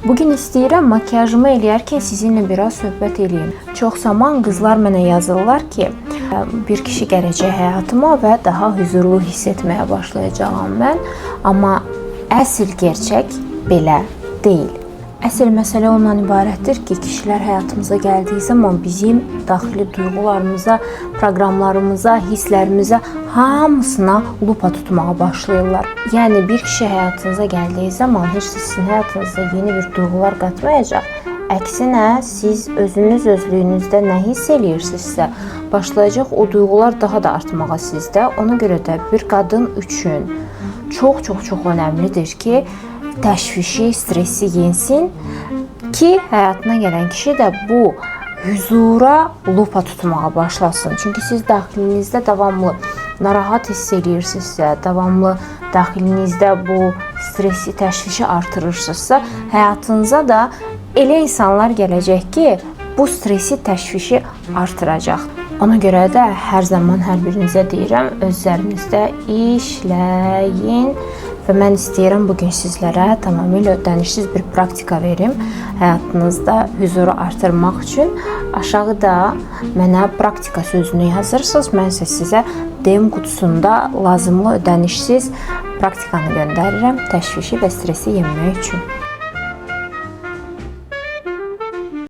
Bugün istəyirəm makiyajımı eləyərkən sizinlə biraz söhbət eləyim. Çox zaman qızlar mənə yazırlar ki, bir kişi gələcək həyatıma və daha huzurlu hiss etməyə başlayacağam mən. Amma əsl gerçək belə deyil. Əsl məsələ ondan ibarətdir ki, kişilər həyatımıza gəldiyi zaman bizim daxili duyğularımıza, proqramlarımıza, hisslərimizə hamısına lupa tutmağa başlayırlar. Yəni bir kişi həyatınıza gəldiyi zaman heç sizin həyatınızda yeni bir duyğular qatmayacaq. Əksinə, siz özünüz özlüyünüzdə nə hiss eləyirsinizsə, başlayacaq o duyğular daha da artmağa sizdə. Ona görə də bir qadın üçün çox önəmlidir ki, təşvişi, stresi yensin ki, həyatına gələn kişi də bu huzura lupa tutmağa başlasın. Çünki siz daxilinizdə davamlı narahat hiss eləyirsinizsə, davamlı daxilinizdə bu stresi, təşvişi artırırsınızsa, həyatınıza da elə insanlar gələcək ki, bu stresi, təşvişi artıracaq. Ona görə də hər zaman hər birinizə deyirəm, özlərinizdə işləyin. Və mən istəyirəm bugün sizlərə tamamilə ödənişsiz bir praktika verim. Həyatınızda huzuru artırmaq üçün aşağıda mənə praktika sözünü yazırsınız. Mən isə sizə DM qutusunda lazımlı ödənişsiz praktikanı göndərirəm təşvişi və stresi yenmək üçün.